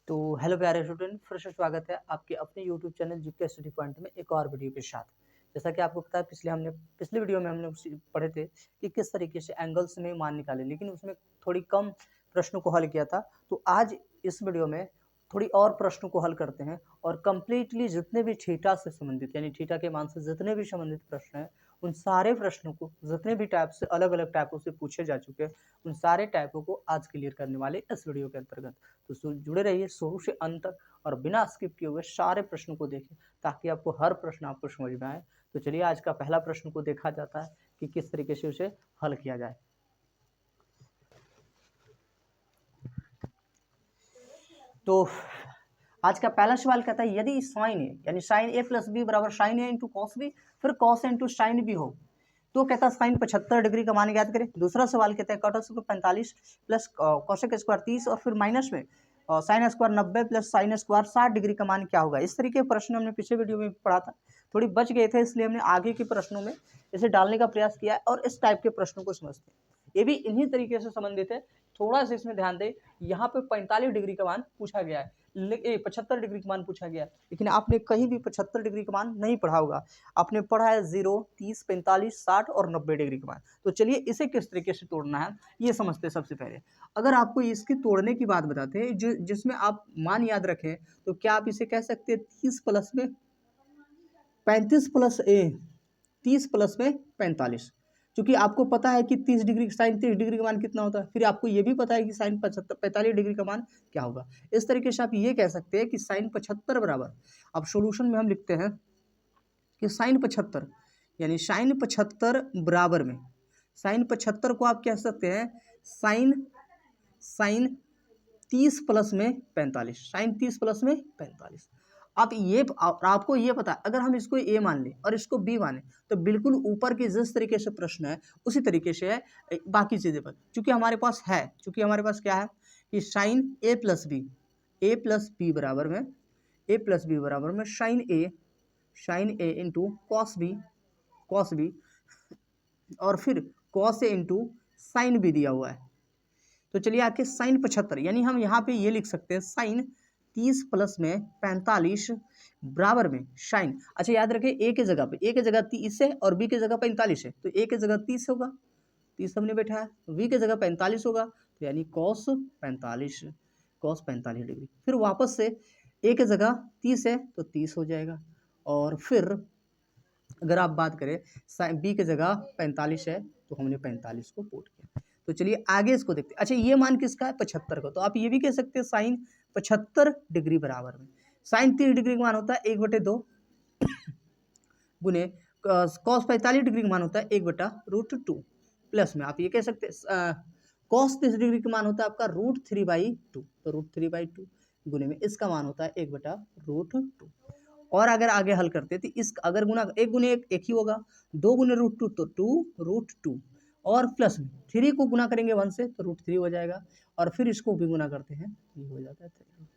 तो हेलो प्यारे स्टूडेंट, फिर से स्वागत है आपके अपने YouTube channel GK study point में एक और वीडियो के साथ। जैसा कि आपको पता है, पिछले वीडियो में हमने पढ़े थे कि किस तरीके से एंगल्स में मान निकाले, लेकिन उसमें थोड़ी कम प्रश्नों को हल किया था। तो आज इस वीडियो में थोड़ी और प्रश्नों को हल करते हैं और कंप्लीटली जितने भी थीटा से संबंधित यानी थीटा के मान से जितने भी संबंधित प्रश्न हैं, उन सारे प्रश्नों को जितने भी टाइप से अलग अलग टाइपों से पूछे जा चुके हैं, उन सारे टाइपों को आज क्लियर करने वाले इस वीडियो के अंतर्गत। तो जुड़े रहिए शुरू से अंत तक और बिना स्किप किए हुए सारे प्रश्नों को देखें ताकि आपको हर प्रश्न आपको समझ में आए। तो चलिए आज का पहला प्रश्न को देखा जाता है कि किस तरीके से उसे हल किया जाए। तो आज का पहला सवाल कहता है, यदि साइन ए यानी साइन ए प्लस बी बराबर साइन ए इंटू कॉस बी फिर cos A into sine B हो, तो कहता है साइन 75 डिग्री का मान ज्ञात करें। दूसरा सवाल कहता है cot square 45 plus cosec square 30 और फिर माइनस में sine square 90 plus sine square 60 degree का मान क्या होगा। इस तरीके के प्रश्न हमने पिछले वीडियो में पढ़ा था, थोड़ी बच गए थे, इसलिए हमने आगे के प्रश्नों में इसे डालने का प्रयास किया है और इस टाइप के प्रश्नों को समझते हैं। ये भी इन्हीं तरीके से संबंधित है। थोड़ा सा इसमें ध्यान दें, यहाँ पे 45 डिग्री का मान पूछा गया है, 75 डिग्री का मान पूछा गया है, लेकिन आपने कहीं भी 75 डिग्री का मान नहीं पढ़ा होगा। आपने पढ़ा है 0, 30, 45, 60 और 90 डिग्री का मान। तो चलिए इसे किस तरीके से तोड़ना है ये समझते हैं। सबसे पहले अगर आपको इसके तोड़ने की बात बताते हैं, जिसमें आप मान याद रखें, तो क्या आप इसे कह सकते हैं 30 प्लस में 35 प्लस 30 प्लस में 45, क्योंकि आपको पता है कि 30 डिग्री साइन 30 डिग्री का मान कितना होता है, फिर आपको ये भी पता है कि साइन 45 डिग्री का मान क्या होगा। इस तरीके से आप ये कह सकते हैं कि साइन 75 बराबर, अब सॉल्यूशन में हम लिखते हैं कि साइन 75 यानी साइन 75 बराबर में साइन 75 को आप कह सकते हैं साइन 30 प्लस में 45, साइन 30 प्लस में 45। आप ये आपको ये पता है, अगर हम इसको ए मान लें और इसको बी माने, तो बिल्कुल ऊपर के जिस तरीके से प्रश्न है उसी तरीके से है बाकी चीज़ें पर। चूंकि हमारे पास क्या है कि साइन ए प्लस बी बराबर में साइन ए इंटू कॉस बी और फिर cos A into sine B दिया हुआ है। तो चलिए आके साइन 75 यानी हम यहाँ पे ये लिख सकते हैं साइन 30 प्लस में 45 बराबर में साइन, अच्छा याद रखें ए के जगह 30 है और बी के जगह 45 है, तो ए के जगह 30 होगा, 30 हमने बैठा है, बी के जगह 45 होगा, तो यानी कॉस 45 डिग्री। फिर वापस से ए के जगह 30 है तो 30 हो जाएगा, और फिर अगर आप बात करें बी के जगह 45 है तो हमने 45 को पुट किया। तो चलिए आगे इसको देखते हैं। अच्छा ये मान किसका है 75 का, तो आप ये भी कह सकते हैं साइन 75 डिग्री बराबर में साइन 30 डिग्री का मान होता है 1/2 गुने कॉस 45 डिग्री का मान होता है 1/√2 प्लस में आप ये कह सकते हैं कॉस 30 डिग्री का मान होता है आपका √3/2, तो √3/2 गुने में इसका मान होता है 1/√2। और अगर आगे हल करते हैं तो इस अगर गुना 1 गुने 1 1 ही होगा, 2 गुने √2 तो 2√2 और प्लस में 3 को गुना करेंगे 1 से तो √3 हो जाएगा, और फिर इसको भी गुना करते हैं तो ये हो जाता है 3।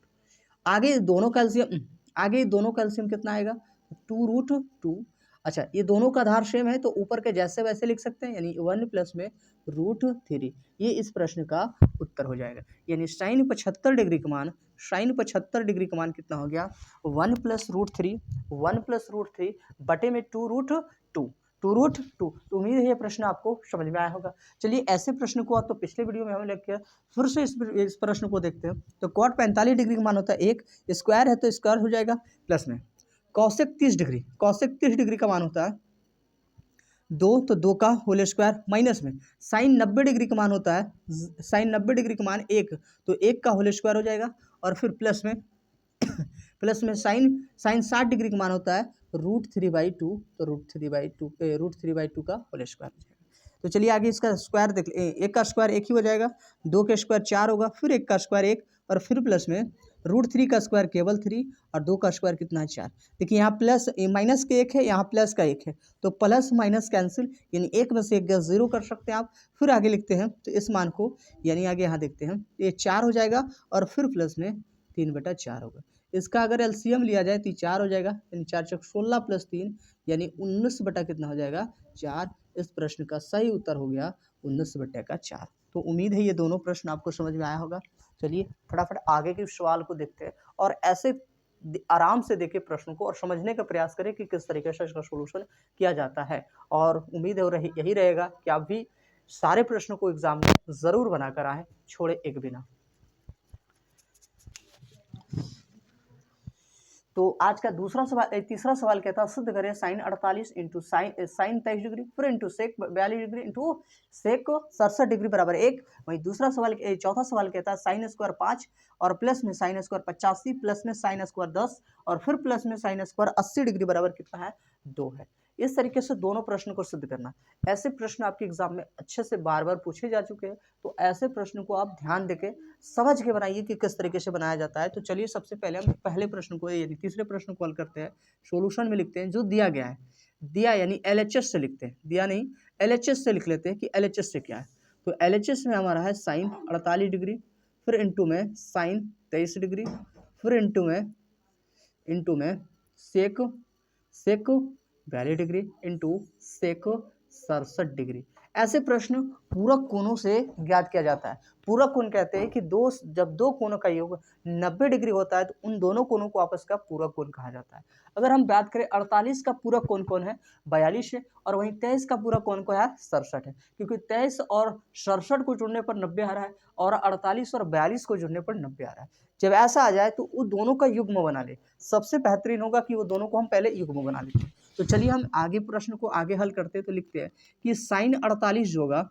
आगे दोनों कैल्शियम कितना आएगा 2√2। अच्छा ये दोनों का आधार सेम है तो ऊपर के जैसे वैसे लिख सकते हैं, यानी 1 प्लस में √3, ये इस प्रश्न का उत्तर हो जाएगा। यानी साइन 75 डिग्री का मान कितना हो गया 1 प्लस √3 बटे में 2√2। तो उम्मीद है ये प्रश्न आपको समझ में आया होगा। चलिए ऐसे प्रश्न को तो पिछले वीडियो में हमने लिखा, फिर से इस प्रश्न को देखते हैं। तो कॉट 45 डिग्री का मान होता है 1, स्क्वायर है तो स्क्वायर हो जाएगा, प्लस में कॉसेक 30 डिग्री का मान होता है 2, तो 2 का होल स्क्वायर, माइनस में साइन 90 डिग्री का मान होता है 1, तो 1 का होल स्क्वायर हो जाएगा, और फिर प्लस में साइन 60 डिग्री का मान होता है √3/2, तो √3/2 का होल स्क्वायर हो जाएगा। तो चलिए आगे इसका स्क्वायर देख ले, 1 का स्क्वायर 1 ही हो जाएगा, 2 का स्क्वायर 4 होगा, फिर 1 का स्क्वायर 1, और फिर प्लस में √3 का स्क्वायर केवल 3 और 2 का स्क्वायर कितना है 4। देखिए यहाँ प्लस माइनस के 1 है, यहाँ प्लस का 1 है, तो प्लस माइनस कैंसिल, यानी 1 में से 1 0 कर सकते हैं आप। फिर आगे लिखते हैं तो इस मान को, यानी आगे यहाँ देखते हैं ये 4 हो जाएगा, और फिर प्लस में 3/4 होगा। इसका अगर एलसीएम लिया जाए तो 4 हो जाएगा, यानी 4 चौक 16 प्लस 3 यानी 19 बटा कितना हो जाएगा 4। इस प्रश्न का सही उत्तर हो गया 19/4। तो उम्मीद है ये दोनों प्रश्न आपको समझ में आया होगा। चलिए फटाफट आगे के सवाल को देखते हैं और ऐसे आराम से देखें प्रश्न को और समझने का प्रयास करें कि किस तरीके से इसका सोल्यूशन किया जाता है। और उम्मीद है यही रहेगा कि आप भी सारे प्रश्नों को एग्जाम में जरूर बनाकर आए, छोड़े एक बिना। तो आज का तीसरा सवाल कहता है सिद्ध करें साइन 48 इंटू साइन 23 डिग्री फिर into sec 42 degree into sec 67 degree बराबर 1। वहीं चौथा सवाल कहता है साइन स्क्वायर 5 और प्लस में साइन स्क्वायर 85 प्लस में साइन स्क्वायर 10 और फिर प्लस में साइन स्क्वायर 80 डिग्री बराबर कितना है 2 है। इस तरीके से दोनों प्रश्न को सिद्ध करना। ऐसे प्रश्न आपके एग्जाम में अच्छे से बार बार पूछे जा चुके हैं, तो ऐसे प्रश्न को आप ध्यान देके समझ के बनाइए कि किस तरीके से बनाया जाता है। तो चलिए सबसे पहले हम पहले प्रश्न को यानी तीसरे प्रश्न को हल करते हैं। सॉल्यूशन में लिखते हैं जो दिया गया है, दिया यानी LHS से लिखते हैं, दिया नहीं LHS से लिख लेते हैं कि LHS से क्या है। तो LHS में हमारा है साइन 48 डिग्री फिर इंटू में साइन 23 डिग्री फिर इंटू में सेक 42 डिग्री इंटू सेक 67 डिग्री। ऐसे प्रश्न पूरक कोणों से ज्ञात किया जाता है। पूरक कोण कहते हैं कि जब दो कोणों का योग 90 डिग्री होता है तो उन दोनों कोणों को आपस का पूरक कोण कहा जाता है। अगर हम बात करें 48 का पूरक कोण कौन है 42 है और वहीं 23 का पूरक कोण को है 67 है, क्योंकि 23 और 67 को जुड़ने पर 90 आ रहा है और 48 और 42 को जुड़ने पर 90 आ रहा है। जब ऐसा आ जाए तो वो दोनों का युग्म बना ले। सबसे बेहतरीन होगा कि वो दोनों को हम पहले युग्म बना लेते हैं। तो चलिए हम आगे प्रश्न को आगे हल करते हैं। तो लिखते हैं कि साइन 48 जो होगा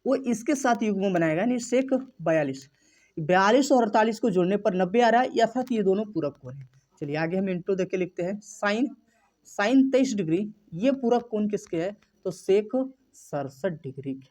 वो इसके साथ युग्म बनाएगा यानी सेक 42 और 48 को जोड़ने पर 90 आ रहा है, अर्थात ये दोनों पूरक कोण है। चलिए आगे हम इंटू देके लिखते हैं साइन 23 डिग्री, ये पूरक कोण किसके है तो सेक 67 डिग्री के,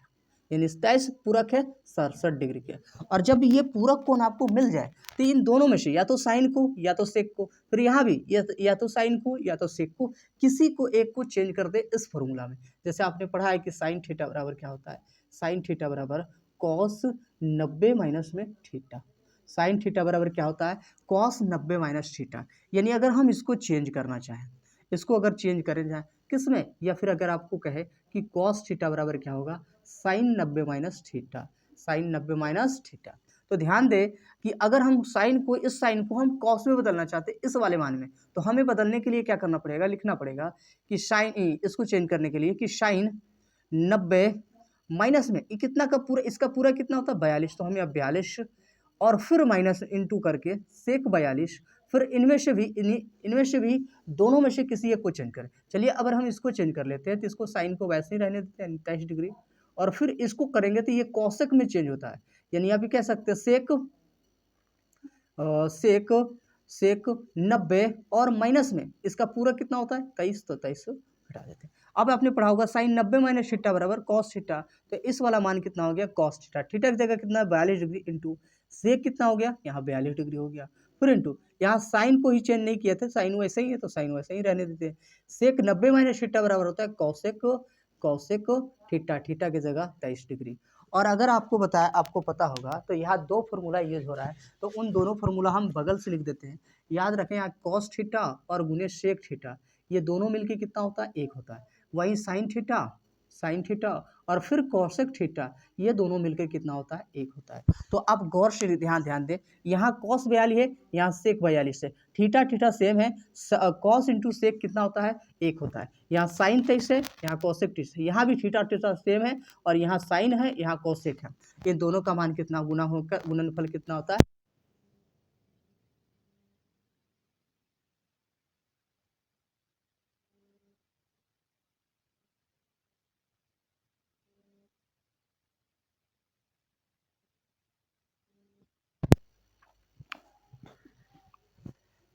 यानी 23 पूरक है 67 डिग्री के। और जब ये पूरक कोण आपको मिल जाए तो इन दोनों में से या तो साइन को या तो सेक को, फिर यहाँ भी या तो साइन को या तो सेक को, किसी को एक को चेंज कर दे इस फॉर्मूला में। जैसे आपने पढ़ा है कि साइन थीटा बराबर क्या होता है, साइन थीटा बराबर कॉस 90 माइनस में थीटा। साइन थीटा बराबर क्या होता है कॉस 90 माइनस थीटा। यानी अगर हम इसको चेंज करना चाहें, इसको अगर चेंज करें जाए किस में, या फिर अगर आपको कहे कि कॉस थीटा बराबर क्या होगा sine 90 minus theta, sine 90 minus theta. तो ध्यान दे कि अगर हम साइन को इस साइन को हम कॉस में बदलना चाहते हैं इस वाले मान में, तो हमें बदलने के लिए क्या करना पड़ेगा, लिखना पड़ेगा कि साइन, इसको चेंज करने के लिए कि साइन 90 माइनस में कितना का पूरा, इसका पूरा कितना होता है 42, तो हमें अब 42 और फिर माइनस इंटू करके सेक 42, फिर इनमें से भी दोनों में से किसी एक को चेंज करें। चलिए अगर हम इसको चेंज कर लेते हैं तो इसको साइन को वैसे ही रहने देते हैं 23 डिग्री, और फिर इसको करेंगे तो ये कॉसेक में चेंज होता है। यानी आप कह सकते हैं सेक 90 और माइनस में इसका पूरा कितना होता है 23, तो 23 हटा देते हैं। अब आपने पढ़ा होगा साइन 90 माइनस थीटा बराबर कॉस थीटा, तो इस वाला मान कितना हो गया कॉस थीटा, थीटा की जगह कितना है 42 डिग्री इंटू सेक कितना हो गया यहाँ 42 डिग्री हो गया, फिर इंटू यहाँ साइन को ही चेंज नहीं किया था, साइन वैसे ही है तो साइन वैसे ही रहने देते हैं। सेक 90 माइनस थीटा बराबर होता है कॉसेक थीटा, थीटा की जगह 23 डिग्री। और अगर आपको पता होगा तो यहाँ दो फॉर्मूला यूज हो रहा है, तो उन दोनों फार्मूला हम बगल से लिख देते हैं। याद रखें यहाँ कॉस थीटा और गुने सेक थीटा, ये दोनों मिलके कितना होता है 1 होता है। वहीं साइन थीटा और फिर कॉसेक थीटा, ये दोनों मिलकर कितना होता है 1 होता है। तो आप गौर से ध्यान दें, यहाँ कॉस 42 है यहाँ सेक 42 है, थीटा सेम है, कॉस इंटू सेक कितना होता है 1 होता है। यहाँ साइन 23 है यहाँ कॉसेक 23 है, यहाँ भी थीटा सेम है और यहाँ साइन है यहाँ कॉसेक है, इन दोनों का मान कितना गुना होकर गुणनफल कितना होता है।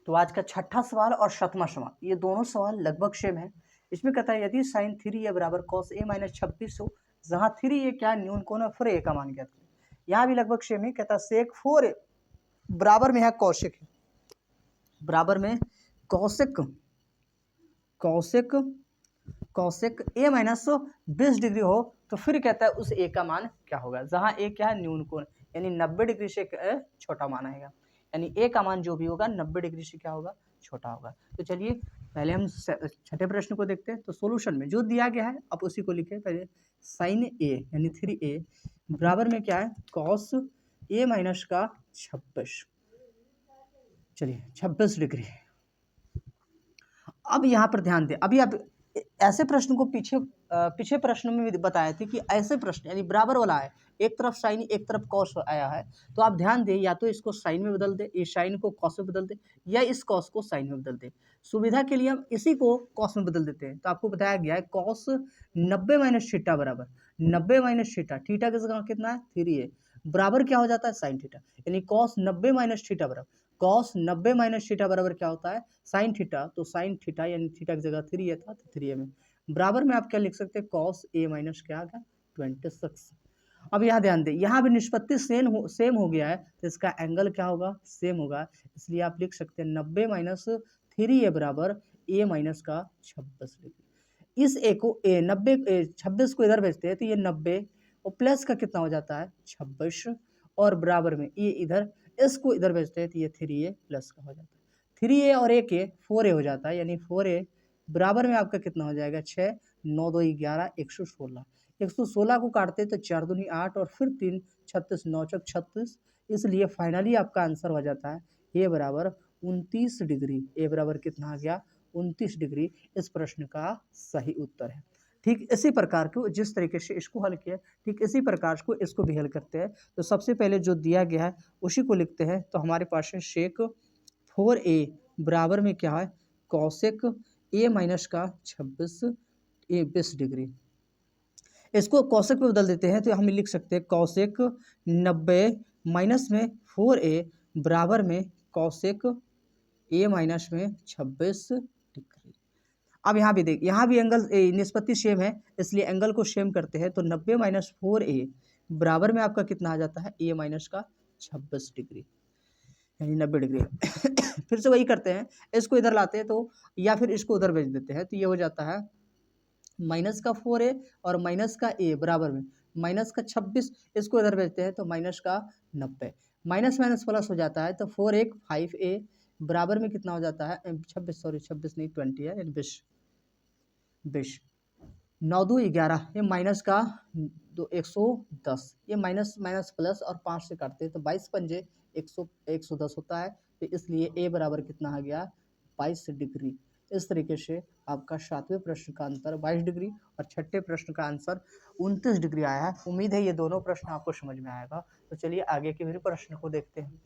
तो आज का छठा सवाल और सातवां सवाल, ये दोनों सवाल लगभग सेम है। इसमें कहता है यदि साइन 3a बराबर कॉस a माइनस 26 हो, जहाँ 3a क्या न्यून कोण है फिर a का मान ज्ञात करें। यहाँ भी लगभग सेम है, कहता है सेक 4a बराबर में है कौशिक, बराबर में कौशिक a माइनस 20 डिग्री हो, तो फिर कहता है उस a का मान क्या होगा, जहाँ a क्या है न्यून कोण, यानी 90 डिग्री से छोटा मान आएगा, यानी a का मान जो भी होगा 90 डिग्री से क्या होगा छोटा होगा। तो चलिए पहले हम छठे प्रश्न को देखते हैं। तो सॉल्यूशन में जो दिया गया है आप उसी को लिखें। पहले साइन ए यानी 3a बराबर में क्या है कॉस ए माइनस का 26, चलिए 26 डिग्री। अब यहाँ पर ध्यान दें, अभी आप ऐसे प्रश्न को पीछे प्रश्न में भी बताए थे कि ऐसे प्रश्न यानी बराबर वाला है, एक तरफ साइन एक तरफ कॉस आया है, तो आप ध्यान दें या तो इसको साइन में बदल दे, ये साइन को कॉस में बदल दे, या इस कॉस को साइन में बदल दे। सुविधा के लिए हम इसी को कॉस में बदल देते हैं। तो आपको बताया गया है कॉस 90 माइनस थीटा बराबर 90 माइनस थीटा, थीटा की जगह कितना है 3a बराबर क्या हो जाता है साइन थीटा, यानी कॉस 90 माइनस थीटा बराबर कॉस 90 माइनस थीटा बराबर क्या होता है साइन थीटा। तो साइन थीटा यानी थीटा की जगह 3a था तो 3a में बराबर में आप क्या लिख सकते हैं कॉस ए माइनस क्या आ गया 26। अब यहाँ ध्यान दें, यहाँ भी निष्पत्ति सेम हो गया है तो इसका एंगल क्या होगा सेम होगा, इसलिए आप लिख सकते हैं 90 माइनस 3a बराबर a माइनस का 26 डिग्री। इस a को 26 को इधर भेजते हैं तो ये 90 और प्लस का कितना हो जाता है 26 और बराबर में ये इधर इसको इधर भेजते हैं तो ये 3a प्लस का हो जाता है 3a और 1a 4a हो जाता है, यानी 4a बराबर में आपका कितना हो जाएगा 6 9 2 11 116 116 को काटते तो 4 दूनी 8 और फिर 3 36 9 चौक 36, इसलिए फाइनली आपका आंसर हो जाता है ए बराबर 29 डिग्री। ए बराबर कितना आ गया 29 डिग्री इस प्रश्न का सही उत्तर है। ठीक इसी प्रकार को जिस तरीके से इसको हल किया ठीक इसी प्रकार को इसको भी हल करते हैं। तो सबसे पहले जो दिया गया है उसी को लिखते हैं। तो हमारे पास है शेक 4a बराबर में क्या है कौशिक a माइनस का 20 डिग्री। इसको कौशिक में बदल देते हैं तो हम लिख सकते हैं कौशिक 90 माइनस में 4a बराबर में कौशिक a माइनस में 26 डिग्री। अब यहाँ भी देख, यहाँ भी एंगल निष्पत्ति सेम है इसलिए एंगल को सेम करते हैं। तो 90 माइनस 4a बराबर में आपका कितना आ जाता है a माइनस का 26 डिग्री यानी 90 डिग्री। फिर से वही करते हैं, इसको इधर लाते हैं तो या फिर इसको उधर भेज देते हैं तो ये हो जाता है माइनस का 4a और माइनस का a बराबर में माइनस का 26, इसको इधर भेजते हैं तो माइनस का 90, माइनस माइनस प्लस हो जाता है तो 4 1 5a बराबर में कितना हो जाता है 26 नहीं 20 है यानी 20 9 2 11 ये माइनस का 110, ये माइनस माइनस प्लस और 5 से काटते हैं तो 22 पंजे 110 होता है। तो इसलिए a बराबर कितना आ गया 22 डिग्री। इस तरीके से आपका 7वें प्रश्न का आंसर 22 डिग्री और 6ठे प्रश्न का आंसर 29 डिग्री आया है। उम्मीद है ये दोनों प्रश्न आपको समझ में आएगा। तो चलिए आगे के मेरे प्रश्न को देखते हैं।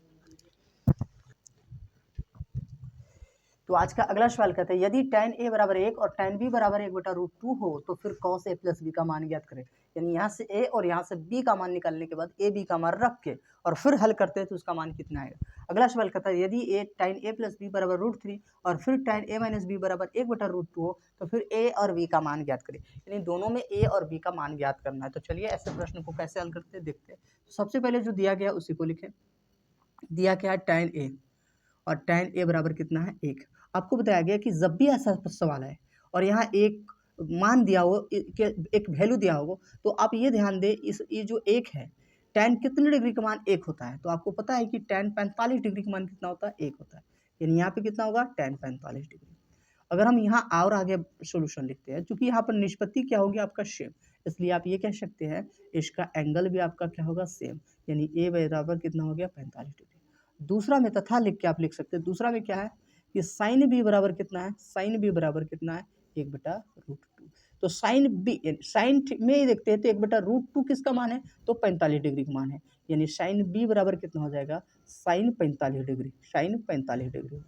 तो आज का अगला सवाल कहते हैं यदि tan a बराबर 1 और tan b बराबर 1/√2 हो तो फिर cos a प्लस b का मान ज्ञात करें। यानी यहाँ से a और यहाँ से b का मान निकालने के बाद a b का मान रख के और फिर हल करते हैं तो उसका मान कितना आएगा। अगला सवाल कहता है यदि tan a प्लस b बराबर √3 और फिर tan a माइनस b बराबर 1/√2 हो तो फिर a और b का मान ज्ञात करें। यानी दोनों में a और b का मान ज्ञात करना है। तो चलिए ऐसे प्रश्न को कैसे हल करते हैं देखते हैं। सबसे पहले जो दिया गया उसी को लिखें। दिया क्या है tan a और tan a बराबर कितना है 1। आपको बताया गया कि जब भी ऐसा सवाल है और यहाँ एक मान दिया हो एक वैल्यू दिया हो तो आप ये ध्यान दें ये जो 1 है tan कितने डिग्री का मान 1 होता है। तो आपको पता है कि tan 45 डिग्री का मान कितना होता है 1 होता है, यानी यहाँ पे कितना होगा tan 45 डिग्री। अगर हम यहाँ और आगे सोल्यूशन लिखते हैं क्योंकि यहाँ पर निष्पत्ति क्या होगी आपका सेम, इसलिए आप ये कह सकते हैं इसका एंगल भी आपका क्या होगा सेम, यानी a बराबर कितना हो गया 45 डिग्री। दूसरा में तथा लिख के आप लिख सकते हैं। दूसरा में क्या है कि साइन बी बराबर कितना है साइन बी बराबर कितना है 1/√2। तो साइन बी साइन में ही देखते हैं तो 1/√2 किसका मान है तो 45 डिग्री का मान है, यानी साइन बी बराबर कितना हो जाएगा साइन 45 डिग्री साइन 45 डिग्री।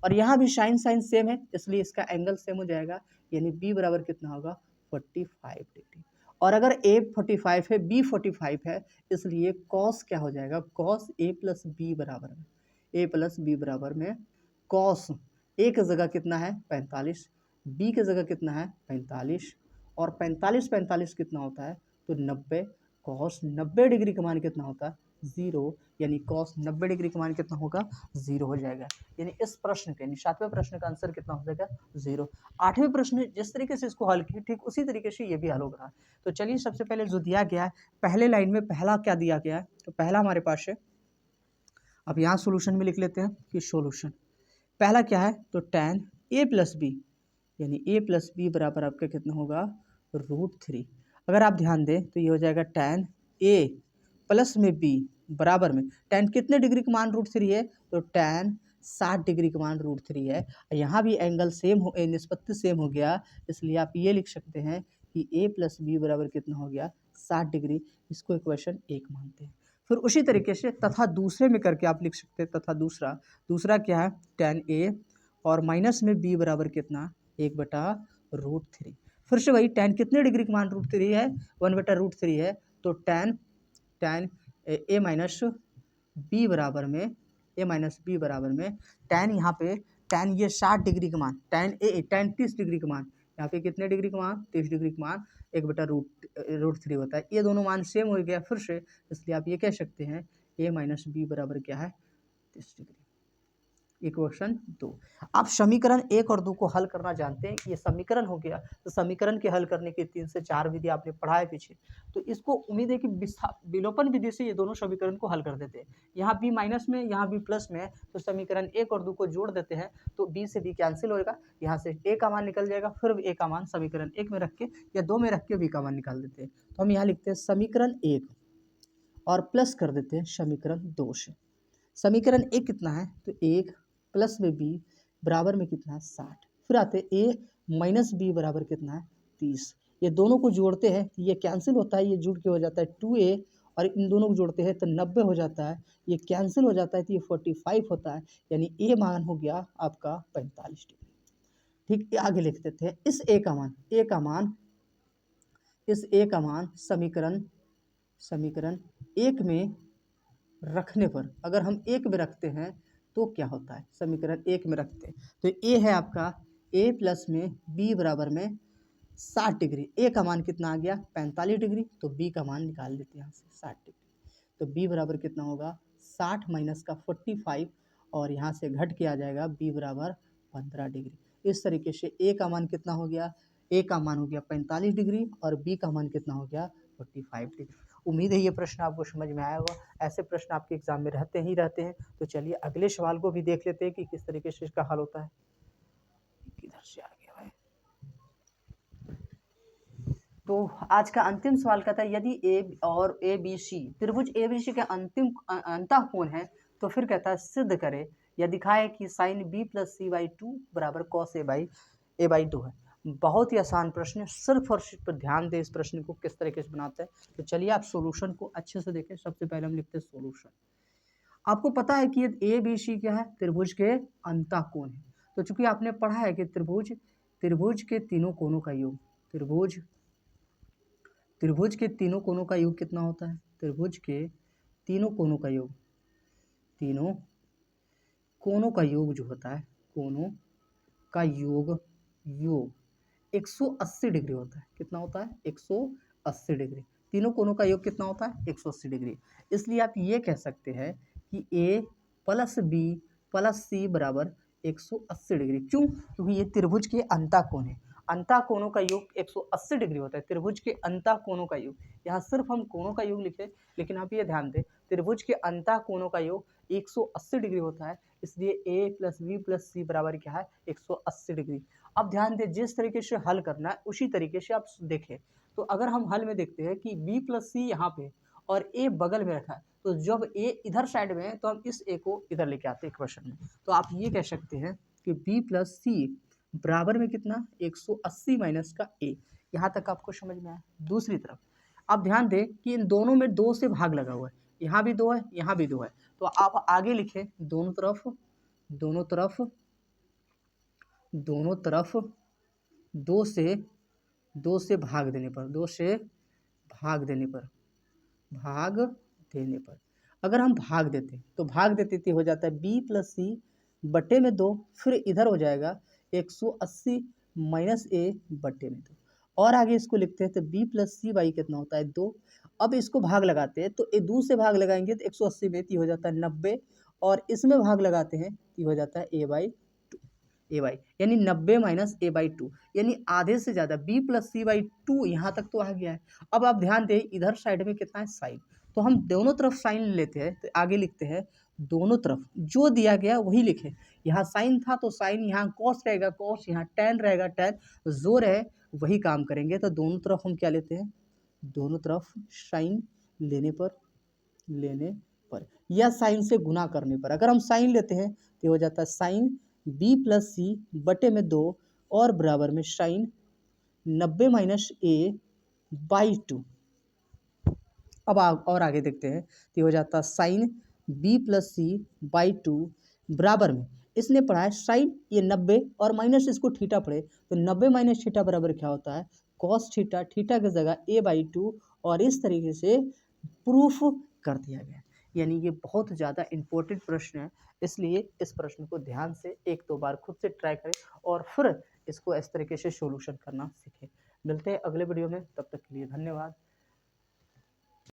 और यहाँ भी साइन साइन सेम है इसलिए इसका एंगल सेम हो जाएगा, यानी बी बराबर कितना होगा 45 डिग्री। और अगर a 45 है b 45 है इसलिए cos क्या हो जाएगा cos a प्लस बी बराबर में a प्लस बी बराबर में cos a की जगह कितना है 45, b की जगह कितना है 45 और 45 कितना होता है तो 90, cos 90 डिग्री का मान कितना होता है 0, यानी cos 90 डिग्री का मान कितना होगा 0 हो जाएगा। यानी इस प्रश्न के 7वें प्रश्न का आंसर कितना हो जाएगा 0। 8वें प्रश्न जिस तरीके से इसको हल किया ठीक उसी तरीके से ये भी हल होगा। तो चलिए सबसे पहले जो दिया गया है पहले लाइन में पहला क्या दिया गया है तो पहला हमारे पास है, अब यहाँ सोल्यूशन में लिख लेते हैं कि सोल्यूशन पहला क्या है तो tan a प्लस बी यानी a प्लस बी बराबर आपका कितना होगा √3। अगर आप ध्यान दें तो ये हो जाएगा tan a प्लस में b बराबर में tan कितने डिग्री का मान √3 है, तो tan 60 डिग्री का मान √3 है। यहाँ भी एंगल सेम हो, निष्पत्ति सेम हो गया, इसलिए आप ये लिख सकते हैं कि a प्लस बी बराबर कितना हो गया 60 डिग्री। इसको इक्वेशन 1 मानते हैं। फिर उसी तरीके से तथा दूसरे में करके आप लिख सकते हैं, तथा दूसरा क्या है tan a और माइनस में b बराबर कितना 1/√3। फिर से वही tan कितने डिग्री का मान √3 है 1/√3 है, तो tan a माइनस बी बराबर में tan यहाँ पे tan ये 60 डिग्री का मान tan 30 डिग्री का मान, यहाँ पे कितने डिग्री का मान 30 डिग्री का मान 1/√3 होता है। ये दोनों मान सेम हो गया फिर से, इसलिए आप ये कह सकते हैं a माइनस बी बराबर क्या है 30 डिग्री। इक्वेशन 2। आप समीकरण 1 और 2 को हल करना जानते हैं, ये समीकरण हो गया। तो समीकरण के हल करने की 3 से 4 विधि आपने पढ़ा है पीछे, तो इसको उम्मीद है कि विलोपन विधि से ये दोनों समीकरण को हल कर देते हैं। यहाँ b माइनस में यहाँ b प्लस में है, तो समीकरण 1 और 2 को जोड़ देते हैं, तो b से b कैंसिल होएगा, यहाँ से a का मान निकल जाएगा, फिर a का मान समीकरण 1 में रख के या 2 में रख के b का मान निकाल देते हैं। तो हम यहाँ लिखते हैं समीकरण 1 और प्लस कर देते हैं समीकरण 2 से। समीकरण 1 कितना है, तो 1 प्लस में b बराबर में कितना है 60। फिर आते a माइनस बी बराबर कितना है 30। ये दोनों को जोड़ते हैं, ये कैंसिल होता है, ये जुड़ के हो जाता है 2a, और इन दोनों को जोड़ते हैं तो 90 हो जाता है, ये कैंसिल हो जाता है तो ये 45 होता है, यानी a मान हो गया आपका 45 डिग्री। ठीक, आगे लिख देते हैं इस a का मान समीकरण 1 में रखने पर, अगर हम 1 में रखते हैं तो क्या होता है, समीकरण 1 में रखते हैं तो a है आपका a प्लस में b बराबर में 60 डिग्री। a का मान कितना आ गया 45 डिग्री, तो b का मान निकाल लेते हैं यहाँ से 60 डिग्री। तो b बराबर कितना होगा 60 माइनस का 45, और यहाँ से घट के आ जाएगा b बराबर 15 डिग्री। इस तरीके से a का मान कितना हो गया, a का मान हो गया 45 डिग्री और b का मान कितना हो गया 45 डिग्री। उम्मीद है ये प्रश्न आपको समझ में आया होगा। ऐसे प्रश्न आपके एग्जाम में रहते हैं। तो चलिए अगले सवाल को भी देख लेते हैं कि किस तरीके से इसका हल होता है। किधर से आ गया भाई। तो आज का अंतिम सवाल कहता है यदि ए और ए बी सी त्रिभुज ए बी सी के अंतिम अंतः कोण है, तो फिर कहता है सिद्ध करे या दिखाए कि sine B plus C by 2 बराबर कॉस ए बाई 2 है। बहुत ही आसान प्रश्न है, सिर्फ और सिर्फ ध्यान दें इस प्रश्न को किस तरीके से बनाते हैं। तो चलिए आप सॉल्यूशन को अच्छे से देखें। सबसे पहले हम लिखते हैं सॉल्यूशन। आपको पता है कि ए बी सी क्या है, त्रिभुज के अंतः कोण है। तो चूंकि आपने पढ़ा है कि त्रिभुज के तीनों कोणों का योग, त्रिभुज के तीनों कोणों का योग कितना होता है, त्रिभुज के तीनों कोणों का योग जो होता है, कोणों का योग 180 डिग्री होता है। कितना होता है 180 डिग्री। तीनों कोणों का योग कितना होता है 180 डिग्री। इसलिए आप ये कह सकते हैं कि a प्लस बी प्लस सी बराबर 180 डिग्री। क्यों, क्योंकि ये त्रिभुज के अंतः कोण है। अंतः कोणों का योग 180 डिग्री होता है, त्रिभुज के अंतः कोणों का योग। यहाँ सिर्फ हम कोणों का योग लिखे, लेकिन आप ये ध्यान दें त्रिभुज के अंतः कोणों का योग 180 डिग्री होता है, इसलिए a प्लस बी प्लस सी बराबर क्या है 180 डिग्री। अब ध्यान दें जिस तरीके से हल करना है उसी तरीके से आप देखें। तो अगर हम हल में देखते हैं कि b प्लस सी यहाँ पे और a बगल में रखा है, तो जब a इधर साइड में है तो हम इस a को इधर लेके आते हैं इक्वेशन में। तो आप ये कह सकते हैं कि b प्लस सी बराबर में कितना 180 माइनस का a। यहाँ तक आपको समझ में आया। दूसरी तरफ आप ध्यान दें कि इन दोनों में 2 से भाग लगा हुआ है, यहाँ भी 2 है यहाँ भी 2 है। तो आप आगे लिखें दोनों तरफ 2 से भाग देने पर अगर हम भाग देते तो हो जाता है b प्लस सी बटे में 2, फिर इधर हो जाएगा 180 माइनस a बटे में 2, और आगे इसको लिखते हैं तो b प्लस सी बाई कितना होता है 2। अब इसको भाग लगाते हैं तो 2 से भाग लगाएंगे तो 180 में हो जाता है 90, और इसमें भाग लगाते हैं तो हो जाता है a बाई यानी 90 माइनस a बाई 2, यानी आधे से ज़्यादा b प्लस सी बाई 2 यहाँ तक तो आ गया है। अब आप ध्यान दें इधर साइड में कितना है साइन, तो हम दोनों तरफ साइन लेते हैं। तो आगे लिखते हैं दोनों तरफ जो दिया गया वही लिखें। यहाँ साइन था तो साइन, यहाँ कॉस रहेगा कॉस, यहाँ टैन रहेगा टैन, जो रहे वही काम करेंगे। तो दोनों तरफ हम क्या लेते हैं दोनों तरफ साइन लेने पर या साइन से गुना करने पर। अगर हम साइन लेते हैं तो हो जाता है साइन बी प्लस सी बटे में 2 और बराबर में साइन 90 माइनस ए बाई 2। अब और आगे देखते हैं तो हो जाता है sine B plus C by 2 बराबर में, इसने पढ़ा है साइन ये 90 और माइनस इसको थीटा पढ़े तो 90 माइनस थीटा बराबर क्या होता है कॉस थीटा, थीटा की जगह ए बाई 2 और इस तरीके से प्रूफ कर दिया गया। यानी ये बहुत ज़्यादा इम्पोर्टेंट प्रश्न है, इसलिए इस प्रश्न को ध्यान से 1-2 बार खुद से ट्राई करें और फिर इसको इस तरीके से सॉल्यूशन करना सीखें। मिलते हैं अगले वीडियो में, तब तक के लिए धन्यवाद।